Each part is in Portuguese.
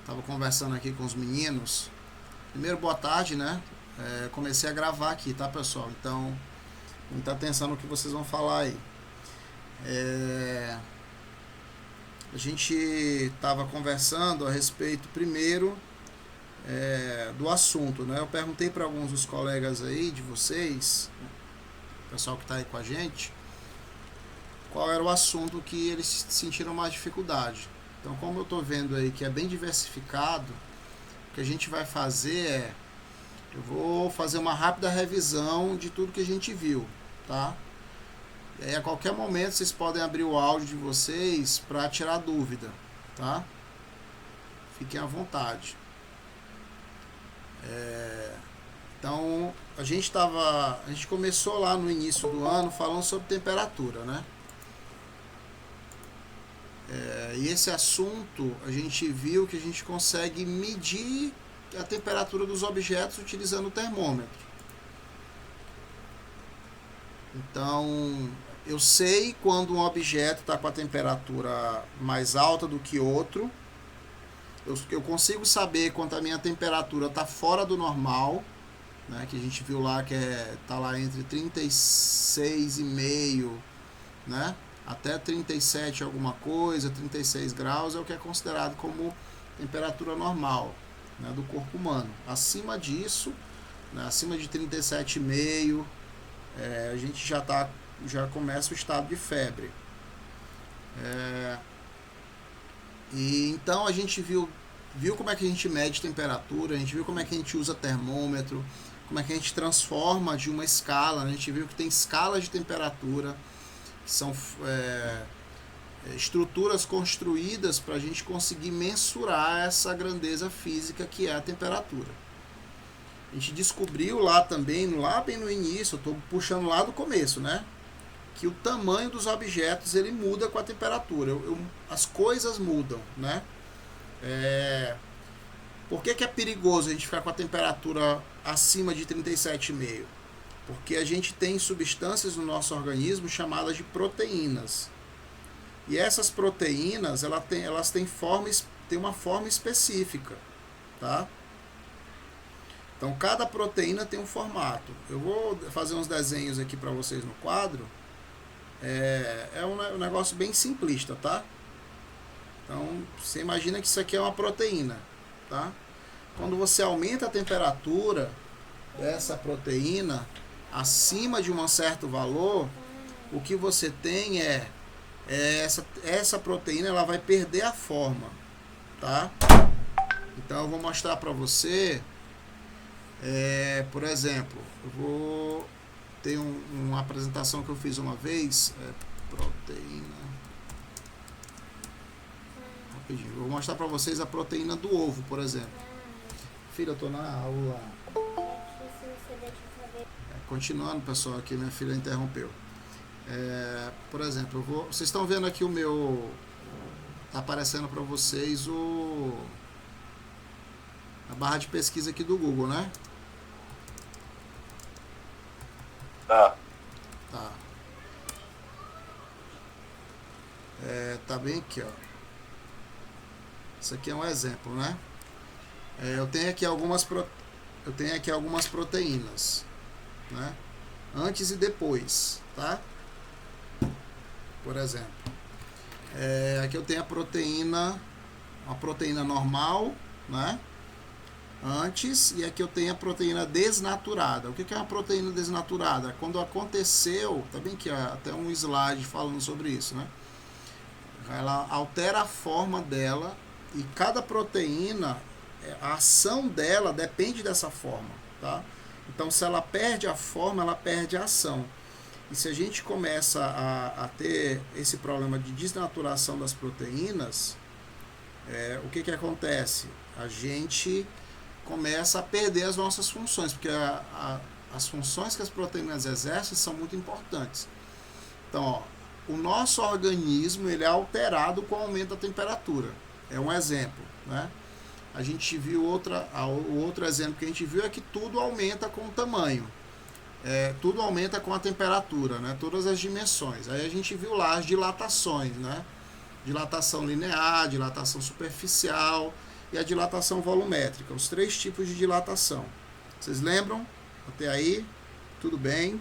Tava conversando aqui com os meninos. Primeiro, boa tarde, né? Comecei a gravar aqui, tá, pessoal? Então, muita atenção no que vocês vão falar aí. A gente tava conversando a respeito, primeiro, do assunto, né? Eu perguntei para alguns dos colegas aí, de vocês, o pessoal que tá aí com a gente, qual era o assunto que eles sentiram mais dificuldade. Então, como eu estou vendo aí que é bem diversificado, o que a gente vai fazer eu vou fazer uma rápida revisão de tudo que a gente viu, tá? E aí, a qualquer momento vocês podem abrir o áudio de vocês para tirar dúvida, tá? Fiquem à vontade. Então, a gente começou lá no início do ano falando sobre temperatura, né? E esse assunto, a gente viu que a gente consegue medir a temperatura dos objetos utilizando o termômetro. Então, eu sei quando um objeto está com a temperatura mais alta do que outro. Eu consigo saber quando a minha temperatura está fora do normal, né, que a gente viu lá que está lá entre 36,5, né? Até 37 alguma coisa, 36 graus é o que é considerado como temperatura normal, né, do corpo humano. Acima disso, né, acima de 37,5, a gente já começa o estado de febre. E então a gente viu como é que a gente mede temperatura, a gente viu como é que a gente usa termômetro, como é que a gente transforma de uma escala, a gente viu que tem escalas de temperatura, são estruturas construídas para a gente conseguir mensurar essa grandeza física que é a temperatura. A gente descobriu lá também, lá bem no início, eu estou puxando lá do começo, né? Que o tamanho dos objetos ele muda com a temperatura. As coisas mudam, né? Por que é perigoso a gente ficar com a temperatura acima de 37,5? Porque a gente tem substâncias no nosso organismo chamadas de proteínas. E essas proteínas, elas têm uma forma específica, tá? Então, cada proteína tem um formato. Eu vou fazer uns desenhos aqui para vocês no quadro. É um negócio bem simplista, tá? Então, você imagina que isso aqui é uma proteína, tá? Quando você aumenta a temperatura dessa proteína acima de um certo valor, o que você tem essa proteína ela vai perder a forma, tá? Então eu vou mostrar para você, por exemplo, eu vou ter uma apresentação que eu fiz uma vez, proteína, rapidinho, eu vou mostrar para vocês a proteína do ovo, por exemplo. Filha, eu tô na aula. Continuando, pessoal, aqui minha filha interrompeu. Por exemplo, vocês estão vendo aqui o meu, tá aparecendo para vocês a barra de pesquisa aqui do Google, né? Tá. Tá bem aqui, ó. Isso aqui é um exemplo, né? Eu tenho aqui algumas proteínas, né? Antes e depois, tá? Por exemplo, aqui eu tenho uma proteína normal, né? Antes, e aqui eu tenho a proteína desnaturada. O que é uma proteína desnaturada? Quando aconteceu, tá bem aqui, até um slide falando sobre isso, né? Ela altera a forma dela e cada proteína, a ação dela depende dessa forma, tá? Então, se ela perde a forma, ela perde a ação. E se a gente começa a ter esse problema de desnaturação das proteínas, o que acontece? A gente começa a perder as nossas funções, porque as funções que as proteínas exercem são muito importantes. Então, ó, o nosso organismo ele é alterado com o aumento da temperatura. É um exemplo, né? A gente viu o outro exemplo que a gente viu é que tudo aumenta com o tamanho. Tudo aumenta com a temperatura, né? Todas as dimensões. Aí a gente viu lá as dilatações, né? Dilatação linear, dilatação superficial. e a dilatação volumétrica, os 3 tipos de dilatação. Vocês lembram? Até aí? Tudo bem?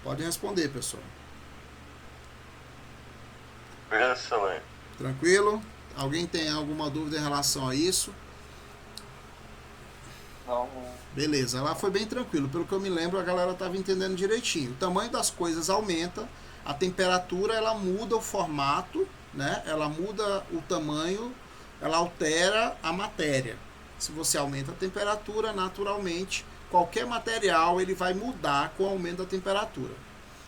Pode responder, pessoal. Beleza, Salem. Tranquilo? Alguém tem alguma dúvida em relação a isso? Não. Beleza, lá foi bem tranquilo. Pelo que eu me lembro, a galera estava entendendo direitinho. O tamanho das coisas aumenta, a temperatura ela muda o formato, né? Ela muda o tamanho, ela altera a matéria. Se você aumenta a temperatura, naturalmente, qualquer material ele vai mudar com o aumento da temperatura.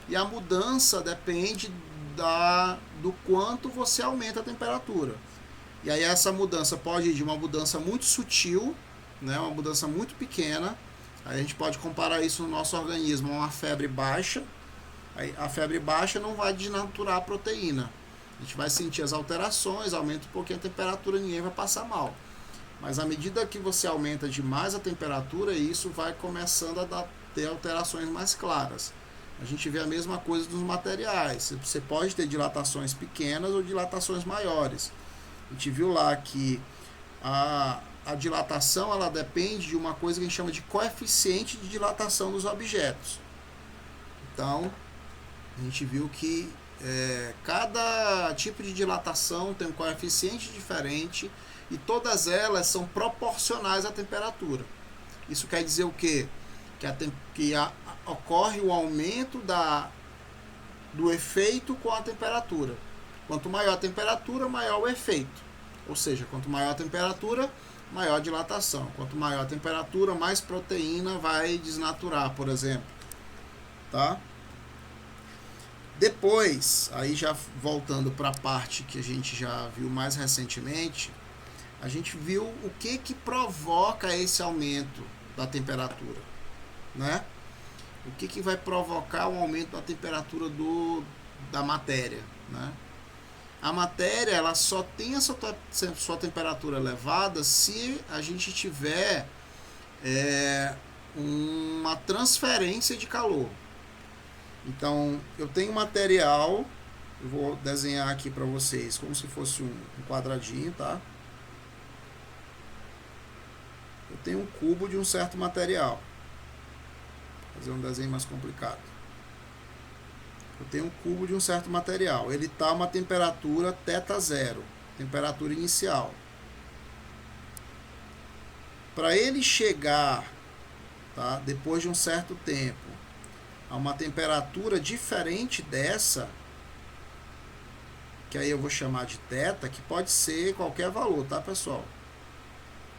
E a mudança depende do quanto você aumenta a temperatura. E aí essa mudança pode ir de uma mudança muito sutil, né, uma mudança muito pequena. Aí a gente pode comparar isso no nosso organismo a uma febre baixa. Aí a febre baixa não vai desnaturar a proteína. A gente vai sentir as alterações, aumenta um pouquinho a temperatura, ninguém vai passar mal. Mas à medida que você aumenta demais a temperatura, isso vai começando a ter alterações mais claras. A gente vê a mesma coisa dos materiais. Você pode ter dilatações pequenas ou dilatações maiores. A gente viu lá que a dilatação ela depende de uma coisa que a gente chama de coeficiente de dilatação dos objetos. Então, a gente viu que cada tipo de dilatação tem um coeficiente diferente e todas elas são proporcionais à temperatura. Isso quer dizer o quê? Que ocorre o aumento do efeito com a temperatura. Quanto maior a temperatura, maior o efeito. Ou seja, quanto maior a temperatura, maior a dilatação. Quanto maior a temperatura, mais proteína vai desnaturar, por exemplo. Tá? Depois, aí já voltando para a parte que a gente já viu mais recentemente, a gente viu o que provoca esse aumento da temperatura, né? O que vai provocar o aumento da temperatura da matéria, né? A matéria ela só tem a sua temperatura elevada se a gente tiver uma transferência de calor. Então, eu tenho material, eu vou desenhar aqui para vocês como se fosse um quadradinho, tá? Eu tenho um cubo de um certo material. Vou fazer um desenho mais complicado. Eu tenho um cubo de um certo material. Ele está a uma temperatura θ0, temperatura inicial. Para ele chegar, tá, depois de um certo tempo, a uma temperatura diferente dessa, que aí eu vou chamar de θ, que pode ser qualquer valor, tá, pessoal?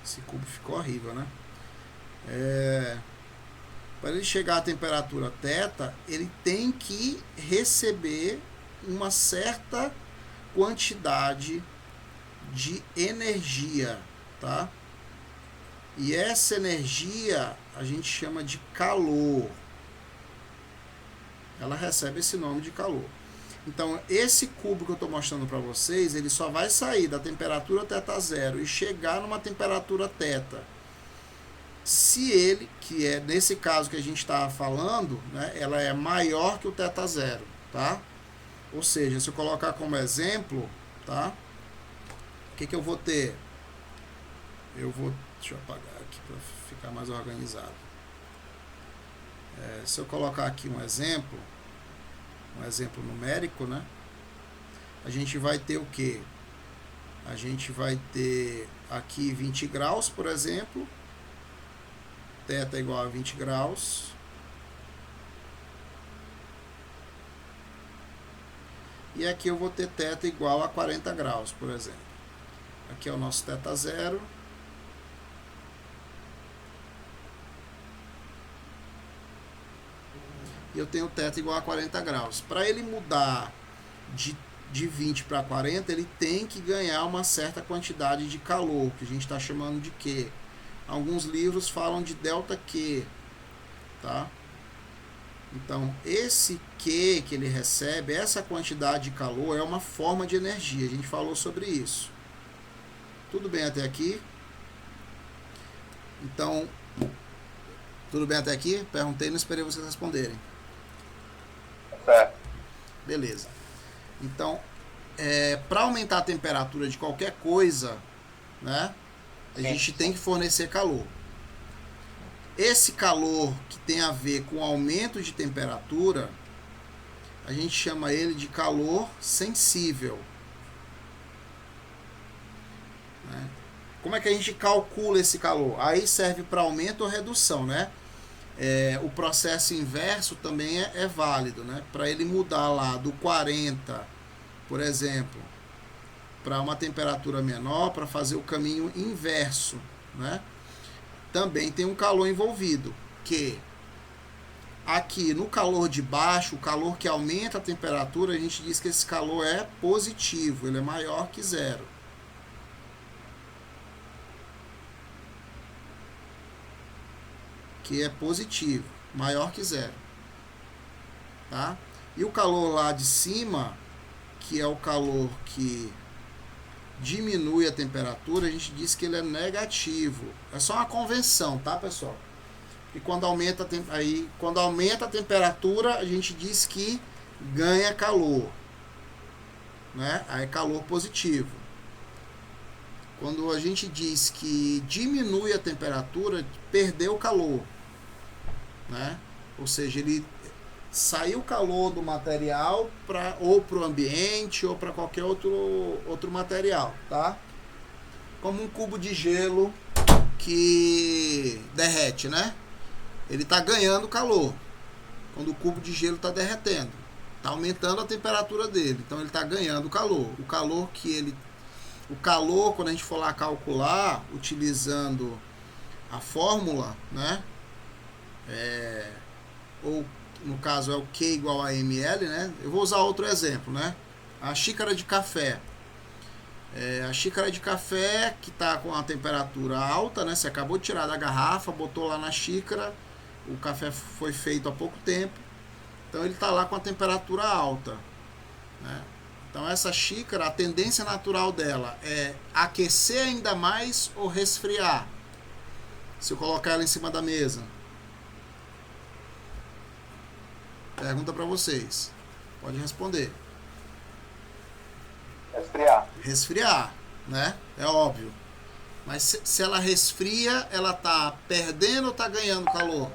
Esse cubo ficou horrível, né? Para ele chegar à temperatura θ, ele tem que receber uma certa quantidade de energia, tá? E essa energia a gente chama de calor. Ela recebe esse nome de calor. Então, esse cubo que eu estou mostrando para vocês, ele só vai sair da temperatura θ0 e chegar numa temperatura θ. Se ele, que é nesse caso que a gente está falando, né, ela é maior que o θ0, tá? Ou seja, se eu colocar como exemplo, tá? O que eu vou ter? Deixa eu apagar aqui para ficar mais organizado. Se eu colocar aqui um exemplo numérico, né? A gente vai ter o quê? A gente vai ter aqui 20 graus, por exemplo. θ é igual a 20 graus. E aqui eu vou ter θ igual a 40 graus, por exemplo. Aqui é o nosso θ0. E eu tenho θ igual a 40 graus. Para ele mudar de 20 para 40, ele tem que ganhar uma certa quantidade de calor, que a gente está chamando de Q. Alguns livros falam de ΔQ, tá? Então, esse Q que ele recebe, essa quantidade de calor, é uma forma de energia. A gente falou sobre isso. Tudo bem até aqui? Então, tudo bem até aqui? Perguntei, não esperei vocês responderem. Certo. Beleza. Então, para aumentar a temperatura de qualquer coisa, né, a gente tem que fornecer calor. Esse calor que tem a ver com aumento de temperatura, a gente chama ele de calor sensível. Né? Como é que a gente calcula esse calor? Aí serve para aumento ou redução, né? O processo inverso também é válido, né? Para ele mudar lá do 40, por exemplo, para uma temperatura menor, para fazer o caminho inverso, né? Também tem um calor envolvido, que aqui no calor de baixo, o calor que aumenta a temperatura, a gente diz que esse calor é positivo, ele é maior que zero. Que é positivo, maior que zero. Tá? E o calor lá de cima, que é o calor que diminui a temperatura, a gente diz que ele é negativo. É só uma convenção, tá, pessoal? E quando aumenta a temperatura, a gente diz que ganha calor. Né? Aí é calor positivo. Quando a gente diz que diminui a temperatura, perdeu o calor. Né? Ou seja, ele saiu o calor do material ou para o ambiente ou para qualquer outro material, tá? Como um cubo de gelo que derrete, né? Ele está ganhando calor quando o cubo de gelo está derretendo, está aumentando a temperatura dele, então ele está ganhando calor. O calor, quando a gente for lá calcular utilizando a fórmula, né? Ou no caso é o Q igual a ml, né? Eu vou usar outro exemplo, né? A xícara de café. A xícara de café que está com a temperatura alta, né? Você acabou de tirar da garrafa, botou lá na xícara, o café foi feito há pouco tempo, então ele está lá com a temperatura alta, né? Então essa xícara, a tendência natural dela é aquecer ainda mais ou resfriar. Se eu colocar ela em cima da mesa. Pergunta para vocês. Pode responder. Resfriar, né? É óbvio. Mas se ela resfria, ela tá perdendo ou tá ganhando calor?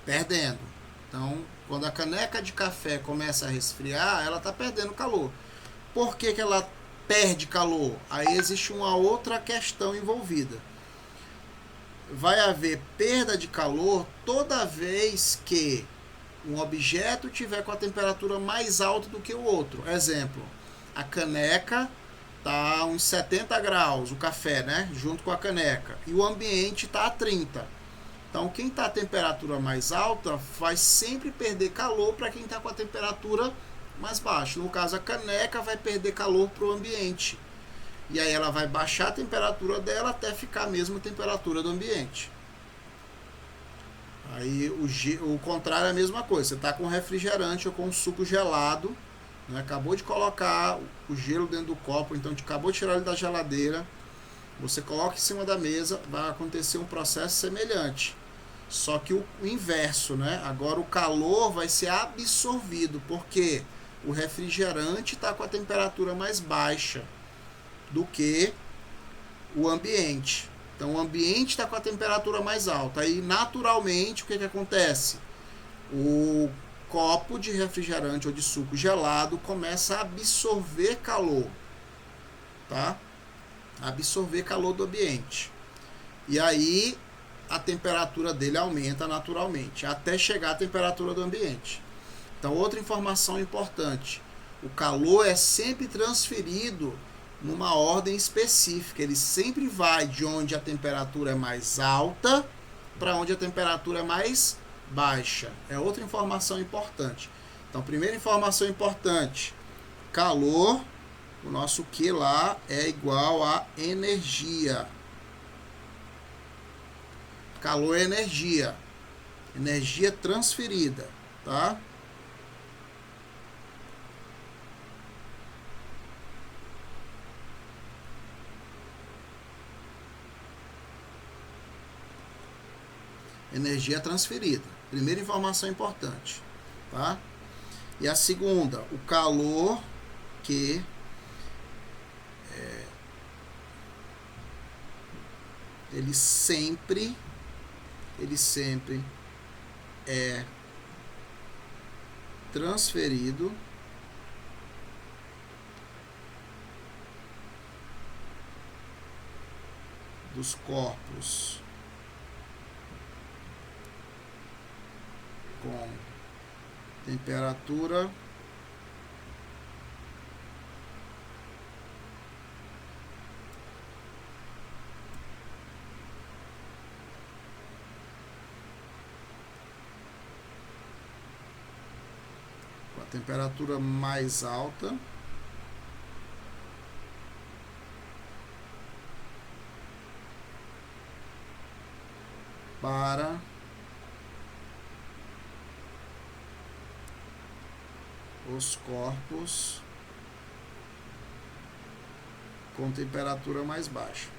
Perdendo. Então, quando a caneca de café começa a resfriar, ela tá perdendo calor. Por que ela perde calor? Aí existe uma outra questão envolvida. Vai haver perda de calor toda vez que um objeto tiver com a temperatura mais alta do que o outro. Exemplo, a caneca está a uns 70 graus, o café, né, junto com a caneca, e o ambiente está a 30. Então, quem está a temperatura mais alta vai sempre perder calor para quem está com a temperatura mais baixa. No caso, a caneca vai perder calor para o ambiente. E aí ela vai baixar a temperatura dela até ficar a mesma temperatura do ambiente. Aí o contrário é a mesma coisa. Você está com refrigerante ou com um suco gelado, né? Acabou de colocar o gelo dentro do copo, então acabou de tirar ele da geladeira. Você coloca em cima da mesa, vai acontecer um processo semelhante. Só que o inverso, né? Agora o calor vai ser absorvido, porque o refrigerante está com a temperatura mais baixa do que o ambiente. Então o ambiente está com a temperatura mais alta. Aí naturalmente o que acontece? O copo de refrigerante ou de suco gelado começa a absorver calor, tá? Absorver calor do ambiente. E aí a temperatura dele aumenta naturalmente, até chegar à temperatura do ambiente. Então outra informação importante: o calor é sempre transferido numa ordem específica. Ele sempre vai de onde a temperatura é mais alta para onde a temperatura é mais baixa. É outra informação importante. Então, primeira informação importante: calor, o nosso Q lá é igual a energia. Calor é energia. Energia transferida, tá? Energia transferida. Primeira informação importante, tá? E a segunda, o calor que ele sempre é transferido dos corpos com temperatura mais alta para os corpos com temperatura mais baixa.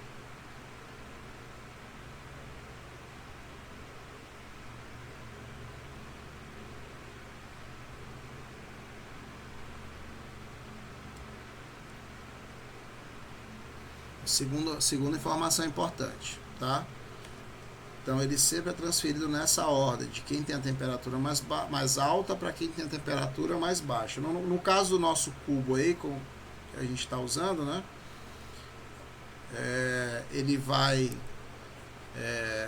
Segunda informação importante, tá? Então ele sempre é transferido nessa ordem, de quem tem a temperatura mais alta para quem tem a temperatura mais baixa. No caso do nosso cubo aí, que a gente está usando, né? Ele vai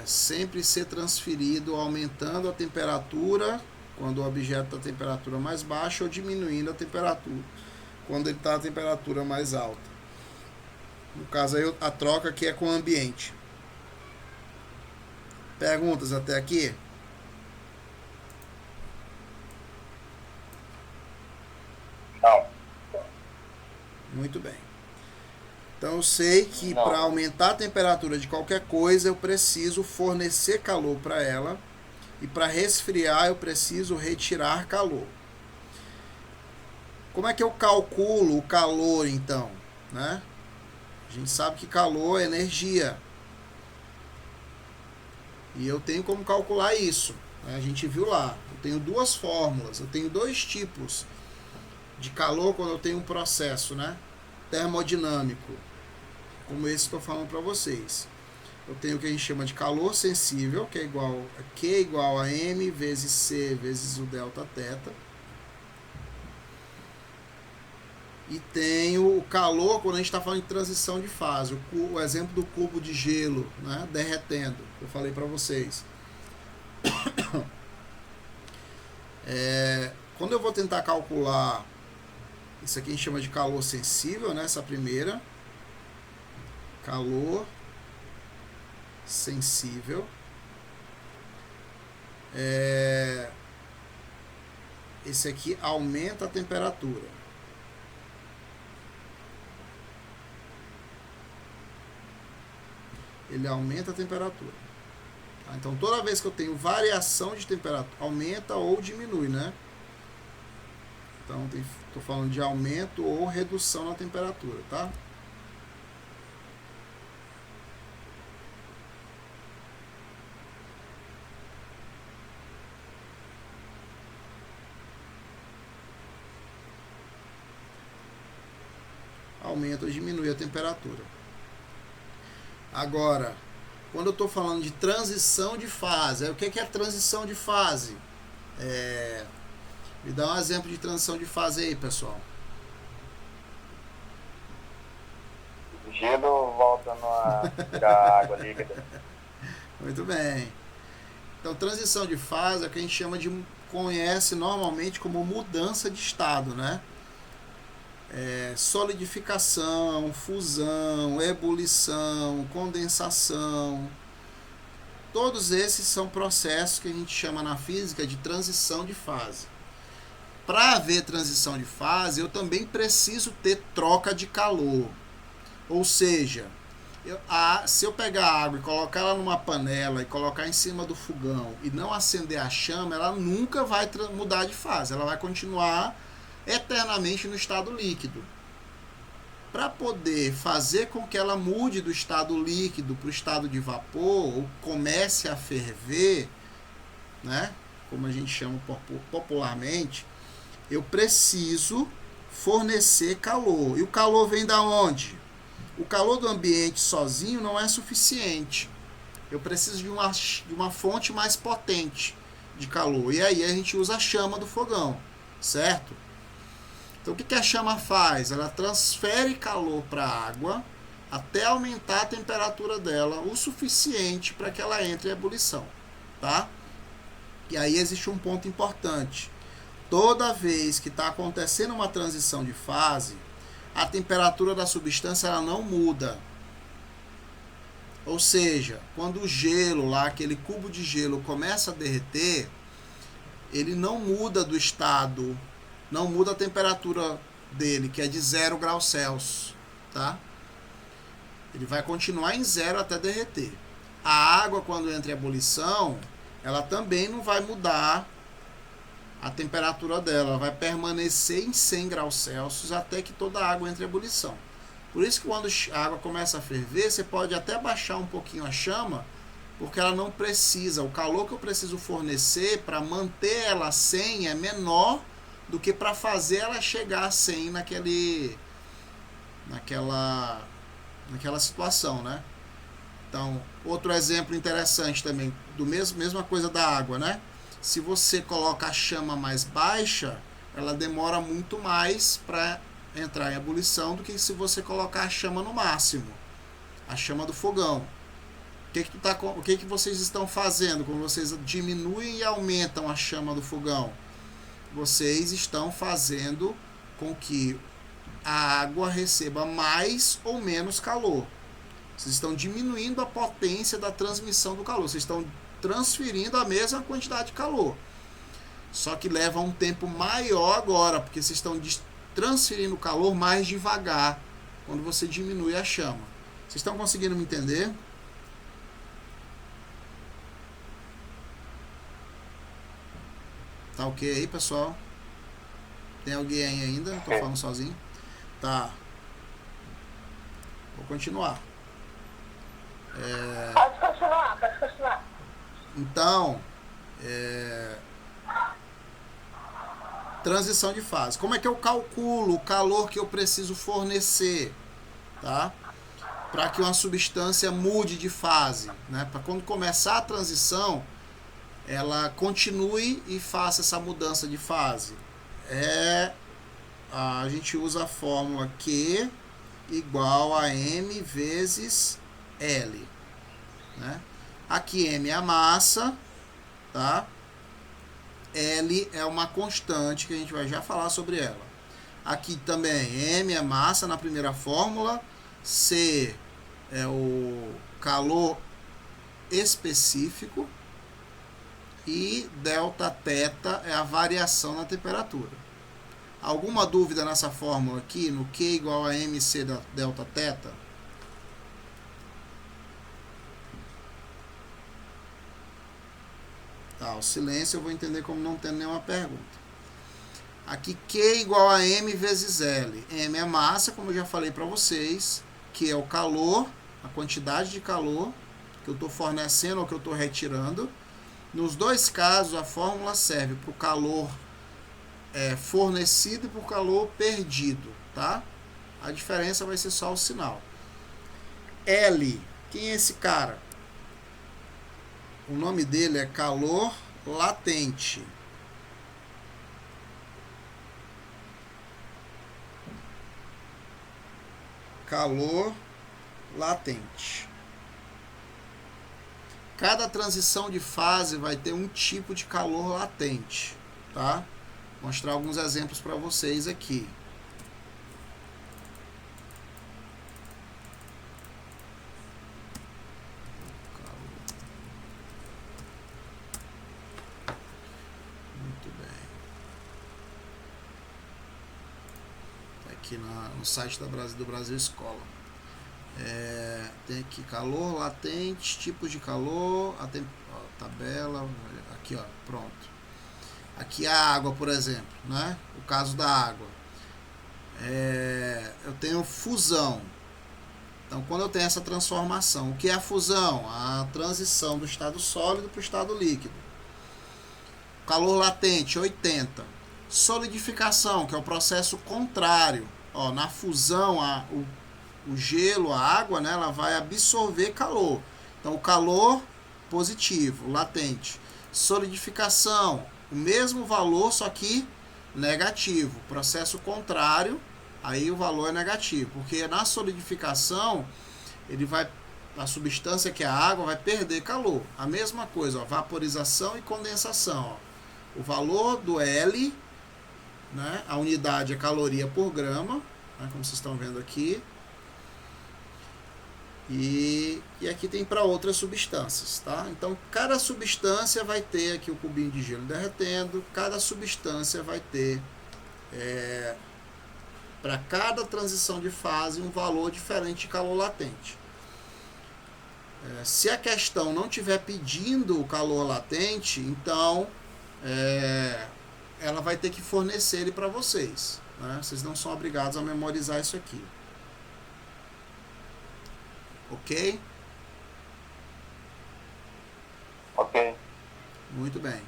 sempre ser transferido aumentando a temperatura quando o objeto está a temperatura mais baixa ou diminuindo a temperatura quando ele está a temperatura mais alta. No caso aí a troca aqui é com o ambiente. Perguntas até aqui? Não. Muito bem. Então eu sei que para aumentar a temperatura de qualquer coisa eu preciso fornecer calor para ela, e para resfriar eu preciso retirar calor. Como é que eu calculo o calor então, né? A gente sabe que calor é energia. E eu tenho como calcular isso, né? A gente viu lá. Eu tenho duas fórmulas. Eu tenho dois tipos de calor quando eu tenho um processo, né? Termodinâmico, como esse que eu estou falando para vocês. Eu tenho o que a gente chama de calor sensível, que é igual a Q igual a M vezes C vezes o delta θ. E tenho o calor quando a gente está falando de transição de fase. O exemplo do cubo de gelo, né, derretendo, que eu falei para vocês. Quando eu vou tentar calcular, isso aqui a gente chama de calor sensível, né, essa primeira. Calor sensível. Esse aqui aumenta a temperatura. Ele aumenta a temperatura. Tá? Então, toda vez que eu tenho variação de temperatura, aumenta ou diminui, né? Então, estou falando de aumento ou redução na temperatura, tá? Aumenta ou diminui a temperatura. Agora, quando eu estou falando de transição de fase, o que é transição de fase? Me dá um exemplo de transição de fase aí, pessoal. O gelo voltando a virar água líquida. Muito bem. Então, transição de fase é o que a gente conhece normalmente como mudança de estado, né? Solidificação, fusão, ebulição, condensação. Todos esses são processos que a gente chama na física de transição de fase. Para haver transição de fase, eu também preciso ter troca de calor. Ou seja, se eu pegar água e colocar ela numa panela e colocar em cima do fogão e não acender a chama, ela nunca vai mudar de fase. Ela vai continuar eternamente no estado líquido. Para poder fazer com que ela mude do estado líquido para o estado de vapor, ou comece a ferver, né, como a gente chama popularmente, eu preciso fornecer calor. E o calor vem da onde? O calor do ambiente sozinho não é suficiente. Eu preciso de uma fonte mais potente de calor. E aí a gente usa a chama do fogão, certo? Então o que a chama faz? Ela transfere calor para a água até aumentar a temperatura dela o suficiente para que ela entre em ebulição, tá? E aí existe um ponto importante. Toda vez que está acontecendo uma transição de fase, a temperatura da substância ela não muda. Ou seja, quando o gelo lá, aquele cubo de gelo começa a derreter, ele não muda do estado, não muda a temperatura dele, que é de 0 graus Celsius, tá? Ele vai continuar em 0 até derreter. A água, quando entra em ebulição, ela também não vai mudar a temperatura dela, ela vai permanecer em 100 graus Celsius até que toda a água entre em ebulição. Por isso que quando a água começa a ferver, você pode até baixar um pouquinho a chama, porque ela não precisa. O calor que eu preciso fornecer para manter ela a 100 é menor do que para fazer ela chegar a 100 naquela situação, né? Então, outro exemplo interessante também, mesma coisa da água, né? Se você coloca a chama mais baixa, ela demora muito mais para entrar em ebulição do que se você colocar a chama no máximo, a chama do fogão. O que vocês estão fazendo quando vocês diminuem e aumentam a chama do fogão? Vocês estão fazendo com que a água receba mais ou menos calor. Vocês estão diminuindo a potência da transmissão do calor. Vocês estão transferindo a mesma quantidade de calor. Só que leva um tempo maior agora, porque vocês estão transferindo o calor mais devagar quando você diminui a chama. Vocês estão conseguindo me entender? Tá ok aí, pessoal? Tem alguém aí ainda? Tô falando sozinho? Tá. Vou continuar. Pode continuar. Então, transição de fase. Como é que eu calculo o calor que eu preciso fornecer, tá? Para que uma substância mude de fase, né? Para quando começar a transição, ela continue e faça essa mudança de fase. A gente usa a fórmula Q igual a M vezes L, né? Aqui M é a massa, tá? L é uma constante que a gente vai já falar sobre ela. Aqui também M é massa na primeira fórmula, C é o calor específico e delta θ é a variação na temperatura. Alguma dúvida nessa fórmula aqui, no Q igual a MC da delta θ? Tá, o silêncio eu vou entender como não tendo nenhuma pergunta. Aqui Q igual a M vezes L. M é massa, como eu já falei para vocês, que é o calor, a quantidade de calor que eu estou fornecendo ou que eu estou retirando. Nos dois casos, a fórmula serve para o calor fornecido e para o calor perdido, tá? A diferença vai ser só o sinal. L, quem é esse cara? O nome dele é calor latente. Calor latente. Cada transição de fase vai ter um tipo de calor latente, tá? Vou mostrar alguns exemplos para vocês aqui. Aqui no site do Brasil Escola. Tem aqui calor latente, tipos de calor, tabela, aqui ó, pronto. Aqui a água, por exemplo, né? O caso da água. Eu tenho fusão. Então, quando eu tenho essa transformação, o que é a fusão? A transição do estado sólido para o estado líquido. Calor latente, 80. Solidificação, que é o processo contrário. Ó, na fusão, o gelo, a água, né, ela vai absorver calor. Então, o calor positivo, latente. Solidificação, o mesmo valor, só que negativo. Processo contrário, aí o valor é negativo. Porque na solidificação, a substância, que é a água, vai perder calor. A mesma coisa, ó, vaporização e condensação. Ó. O valor do L, né, a unidade é caloria por grama, né, como vocês estão vendo aqui. E aqui tem para outras substâncias, tá? Então, cada substância vai ter aqui o cubinho de gelo derretendo, cada substância vai ter, para cada transição de fase, um valor diferente de calor latente. Se a questão não estiver pedindo o calor latente, então ela vai ter que fornecer ele para vocês, né? Vocês não são obrigados a memorizar isso aqui. Ok? Ok. Muito bem.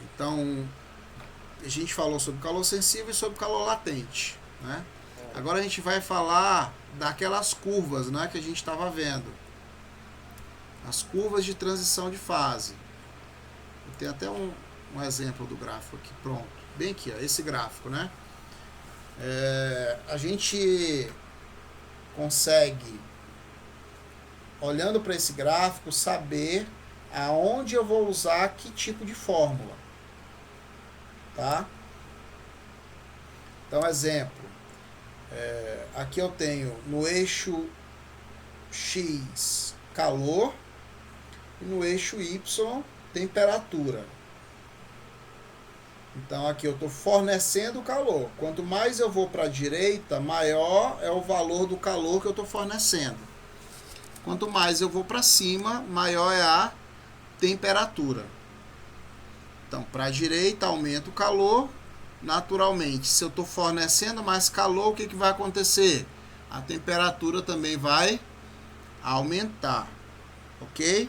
Então, a gente falou sobre calor sensível e sobre calor latente, né? Agora a gente vai falar daquelas curvas, né, que a gente estava vendo. As curvas de transição de fase. Eu tenho até um exemplo do gráfico aqui, pronto. Bem aqui, ó, esse gráfico, né? A gente consegue, olhando para esse gráfico, saber aonde eu vou usar que tipo de fórmula, tá? Então, exemplo, aqui eu tenho no eixo X calor e no eixo Y temperatura. Então aqui eu estou fornecendo calor. Quanto mais eu vou para a direita, maior é o valor do calor que eu estou fornecendo. Quanto mais eu vou para cima, maior é a temperatura. Então, para a direita aumenta o calor. Naturalmente, se eu estou fornecendo mais calor, o que vai acontecer? A temperatura também vai aumentar. Ok?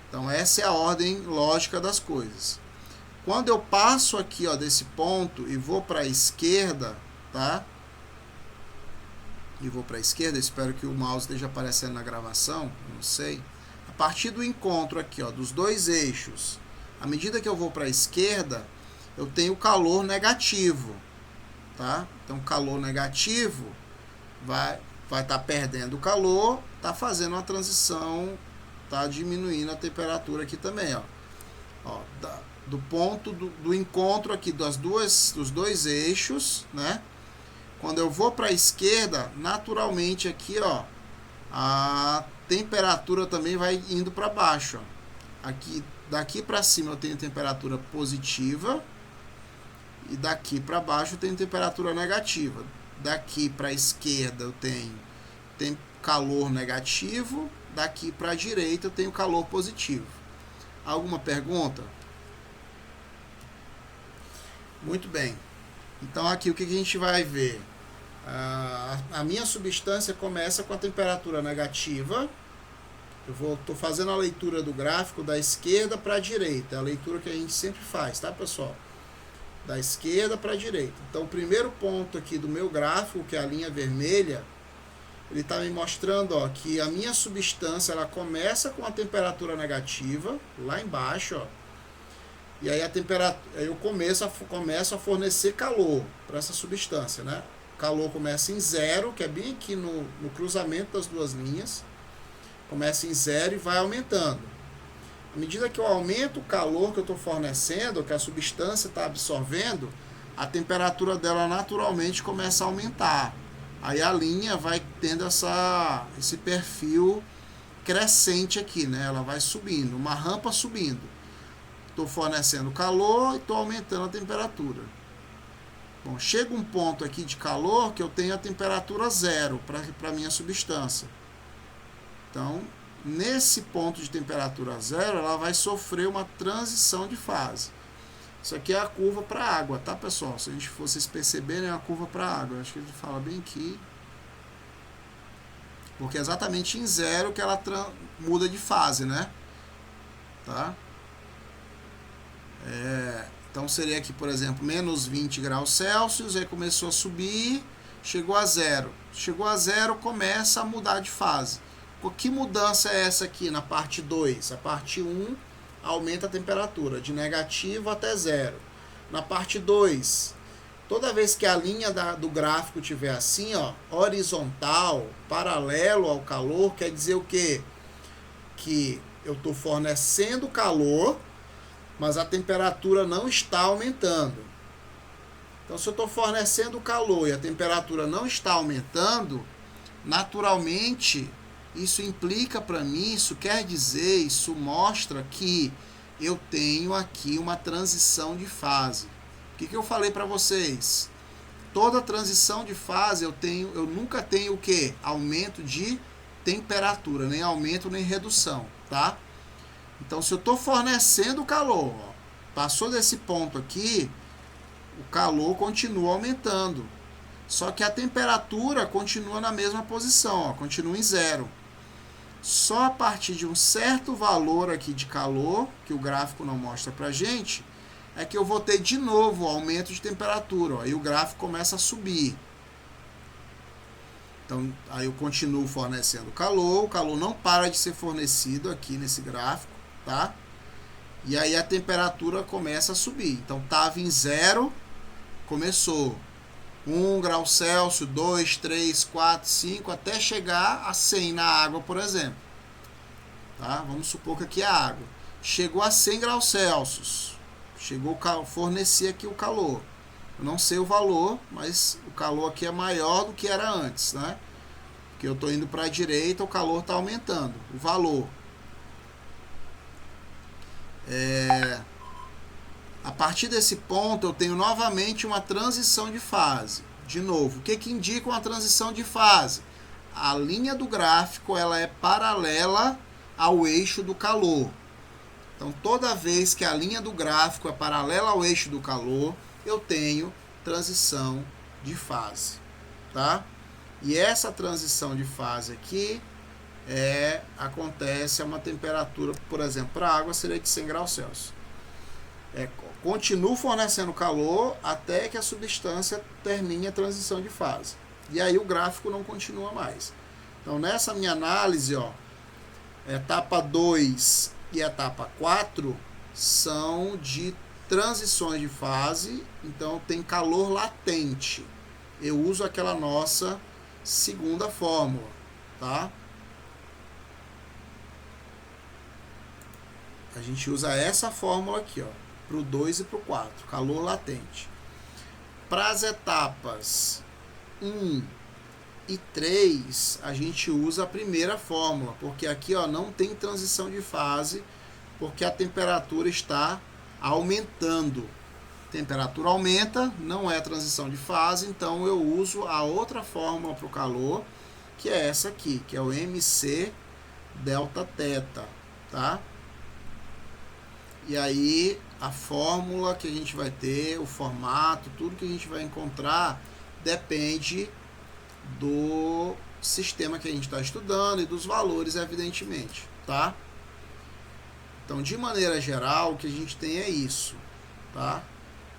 Então, essa é a ordem lógica das coisas. Quando eu passo aqui, ó, desse ponto e vou para a esquerda, tá? E vou para a esquerda, espero que o mouse esteja aparecendo na gravação, não sei. A partir do encontro aqui, ó, dos dois eixos, à medida que eu vou para a esquerda, eu tenho calor negativo, tá? Então, calor negativo vai estar perdendo calor, tá fazendo uma transição, tá diminuindo a temperatura aqui também, ó. Ó, do ponto do encontro aqui dos dois eixos, né? Quando eu vou para a esquerda, naturalmente aqui, ó, a temperatura também vai indo para baixo, ó. Aqui, daqui para cima eu tenho temperatura positiva e daqui para baixo eu tenho temperatura negativa. Daqui para a esquerda eu tenho calor negativo, daqui para a direita eu tenho calor positivo. Alguma pergunta? Muito bem. Então aqui o que a gente vai ver? A minha substância começa com a temperatura negativa. Estou fazendo a leitura do gráfico da esquerda para a direita. É a leitura que a gente sempre faz, tá, pessoal? Da esquerda para a direita. Então o primeiro ponto aqui do meu gráfico, que é a linha vermelha, ele está me mostrando, ó, que a minha substância ela começa com a temperatura negativa, lá embaixo, ó. E aí eu começo a fornecer calor para essa substância, né? O calor começa em zero, que é bem aqui no cruzamento das duas linhas. Começa em zero e vai aumentando. À medida que eu aumento o calor que eu estou fornecendo, que a substância está absorvendo, a temperatura dela naturalmente começa a aumentar. Aí a linha vai tendo esse perfil crescente aqui, né? Ela vai subindo, uma rampa subindo. Estou fornecendo calor e estou aumentando a temperatura. Bom, chega um ponto aqui de calor que eu tenho a temperatura zero para a minha substância. Então, nesse ponto de temperatura zero, ela vai sofrer uma transição de fase. Isso aqui é a curva para a água, tá, pessoal? Se vocês perceberem, é a curva para a água. Acho que ele fala bem aqui. Porque é exatamente em zero que ela muda de fase, né? Tá? Então seria aqui, por exemplo, menos 20 graus Celsius, aí começou a subir, chegou a zero. Chegou a zero, começa a mudar de fase. Que mudança é essa aqui na parte 2? A parte 1 aumenta a temperatura, de negativo até zero. Na parte 2, toda vez que a linha do gráfico estiver assim, ó, horizontal, paralelo ao calor, quer dizer o quê? Que eu estou fornecendo calor, mas a temperatura não está aumentando. Então, se eu estou fornecendo calor e a temperatura não está aumentando, naturalmente, isso implica para mim, isso quer dizer, isso mostra que eu tenho aqui uma transição de fase. O que eu falei para vocês? Toda transição de fase eu nunca tenho o quê? Aumento de temperatura, nem aumento nem redução, tá? Então, se eu estou fornecendo calor, ó, passou desse ponto aqui, o calor continua aumentando. Só que a temperatura continua na mesma posição, ó, continua em zero. Só a partir de um certo valor aqui de calor, que o gráfico não mostra pra gente, é que eu vou ter de novo o aumento de temperatura. Ó, e o gráfico começa a subir. Então, aí eu continuo fornecendo calor, o calor não para de ser fornecido aqui nesse gráfico, tá? E aí a temperatura começa a subir. Então, estava em zero, começou 1 grau Celsius, 2, 3, 4, 5, até chegar a 100 na água, por exemplo. Tá? Vamos supor que aqui é a água. Chegou a 100 graus Celsius. Forneci aqui o calor. Eu não sei o valor, mas o calor aqui é maior do que era antes, né? Porque eu estou indo para a direita, o calor está aumentando. O valor. A partir desse ponto, eu tenho novamente uma transição de fase. De novo, o que indica uma transição de fase? A linha do gráfico ela é paralela ao eixo do calor. Então, toda vez que a linha do gráfico é paralela ao eixo do calor, eu tenho transição de fase. Tá? E essa transição de fase aqui acontece a uma temperatura, por exemplo, para a água seria de 100 graus Celsius. Continuo fornecendo calor até que a substância termine a transição de fase. E aí o gráfico não continua mais. Então, nessa minha análise, ó, etapa 2 e etapa 4 são de transições de fase, então tem calor latente. Eu uso aquela nossa segunda fórmula, tá? A gente usa essa fórmula aqui, ó, para o 2 e para o 4, calor latente. Para as etapas 1 e 3, a gente usa a primeira fórmula, porque aqui, ó, não tem transição de fase, porque a temperatura está aumentando. A temperatura aumenta, não é transição de fase, então eu uso a outra fórmula para o calor, que é essa aqui, que é o MC delta θ, tá? E aí a fórmula que a gente vai ter, o formato, tudo que a gente vai encontrar depende do sistema que a gente está estudando e dos valores, evidentemente, tá? Então, de maneira geral, o que a gente tem é isso, tá?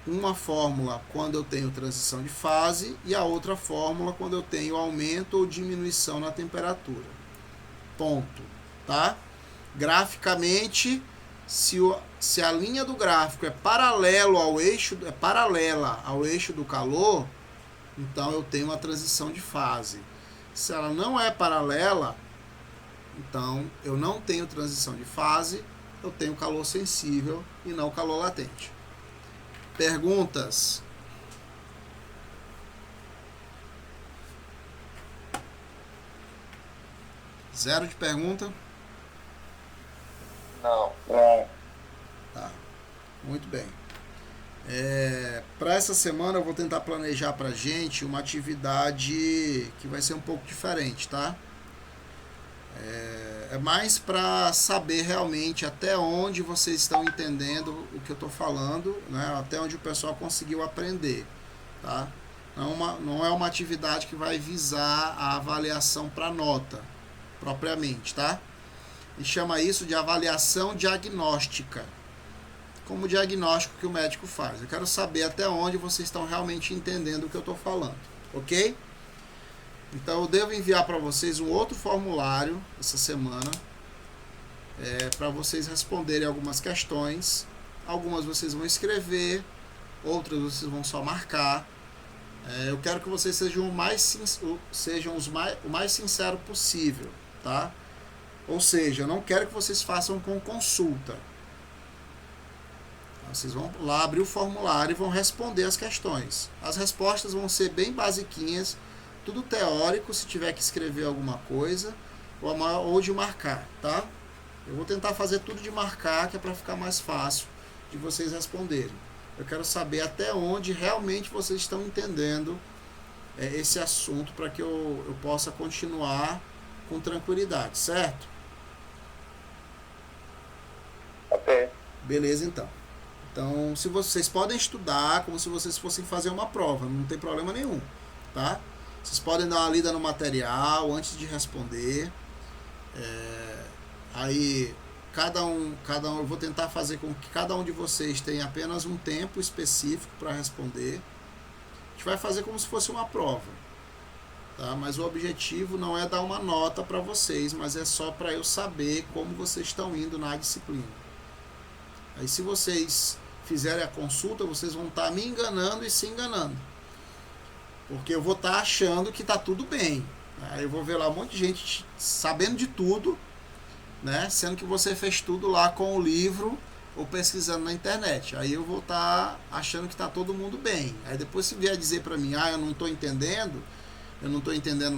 Uma fórmula quando eu tenho transição de fase e a outra fórmula quando eu tenho aumento ou diminuição na temperatura. Ponto, tá? Graficamente, se a linha do gráfico é paralela ao eixo do calor, então eu tenho uma transição de fase. Se ela não é paralela, então eu não tenho transição de fase, eu tenho calor sensível e não calor latente. Perguntas? Zero de pergunta? Não. Tá, muito bem. Para essa semana eu vou tentar planejar para a gente uma atividade que vai ser um pouco diferente, tá? É mais para saber realmente até onde vocês estão entendendo o que eu estou falando, né? Até onde o pessoal conseguiu aprender, tá? Não é uma atividade que vai visar a avaliação para nota, propriamente, tá? A gente chama isso de avaliação diagnóstica. como o diagnóstico que o médico faz. Eu quero saber até onde vocês estão realmente entendendo o que eu estou falando, ok? Então eu devo enviar para vocês um outro formulário essa semana, para vocês responderem algumas questões. Algumas vocês vão escrever, outras vocês vão só marcar. Eu quero que vocês sejam o mais sincero possível, tá? Ou seja, eu não quero que vocês façam com consulta. Vocês vão lá abrir o formulário e vão responder as questões. As respostas vão ser bem basiquinhas, tudo teórico, se tiver que escrever alguma coisa, ou de marcar, tá? Eu vou tentar fazer tudo de marcar, que é para ficar mais fácil de vocês responderem. Eu quero saber até onde realmente vocês estão entendendo esse assunto, para que eu possa continuar com tranquilidade, certo? Ok. Beleza, então. Então, se vocês podem estudar como se vocês fossem fazer uma prova, não tem problema nenhum, tá? Vocês podem dar uma lida no material antes de responder. Aí, cada um, eu vou tentar fazer com que cada um de vocês tenha apenas um tempo específico para responder. A gente vai fazer como se fosse uma prova, tá? Mas o objetivo não é dar uma nota para vocês, mas é só para eu saber como vocês estão indo na disciplina. Aí, se vocês fizerem a consulta, vocês vão estar me enganando e se enganando. Porque eu vou estar achando que está tudo bem. Aí eu vou ver lá um monte de gente sabendo de tudo, né? Sendo que você fez tudo lá com o livro ou pesquisando na internet. Aí eu vou estar achando que está todo mundo bem. Aí depois, se vier dizer para mim, eu não estou entendendo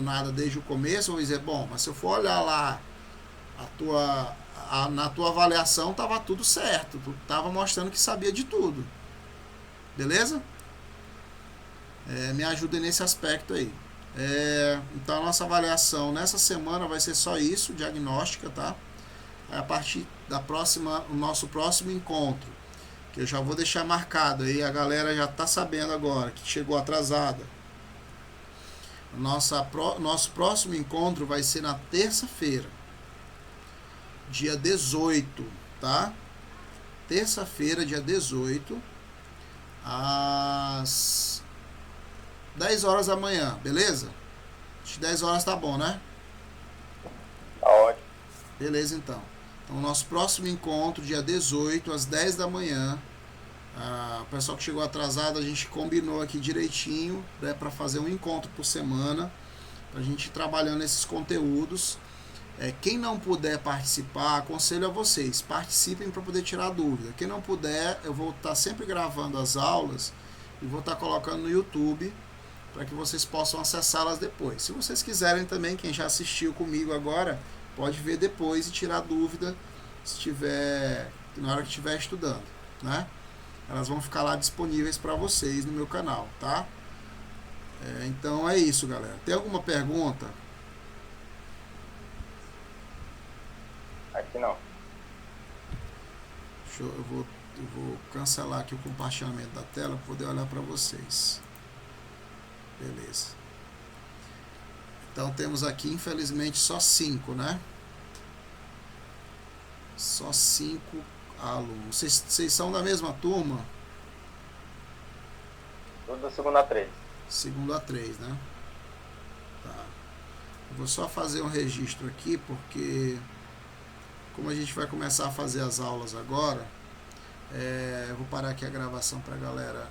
nada desde o começo, eu vou dizer, bom, mas se eu for olhar lá na tua avaliação, estava tudo certo, tu estava mostrando que sabia de tudo, beleza? Me ajuda nesse aspecto aí. Então a nossa avaliação nessa semana vai ser só isso, diagnóstica, tá? A partir o nosso próximo encontro, que eu já vou deixar marcado aí, a galera já está sabendo agora que chegou atrasada. Nosso próximo encontro vai ser na terça-feira, dia 18, tá? Terça-feira, dia 18, às 10 horas da manhã, beleza? Acho que 10 horas tá bom, né? Tá ótimo. Beleza, então. Então, o nosso próximo encontro, dia 18, às 10 da manhã. O pessoal que chegou atrasado, a gente combinou aqui direitinho, né, para fazer um encontro por semana, pra gente ir trabalhando esses conteúdos. Quem não puder participar, aconselho a vocês, participem para poder tirar dúvida. Quem não puder, eu vou estar sempre gravando as aulas e vou estar colocando no YouTube para que vocês possam acessá-las depois. Se vocês quiserem também, quem já assistiu comigo agora, pode ver depois e tirar dúvida na hora que estiver estudando, né? Elas vão ficar lá disponíveis para vocês no meu canal, tá? Então é isso, galera. Tem alguma pergunta? Aqui não. Eu vou cancelar aqui o compartilhamento da tela para poder olhar para vocês. Beleza. Então temos aqui, infelizmente, só 5, né? Só 5 alunos. Vocês são da mesma turma? Tudo da segunda a 3. Segunda a 3, né? Tá. Eu vou só fazer um registro aqui, porque como a gente vai começar a fazer as aulas agora, eu vou parar aqui a gravação para a galera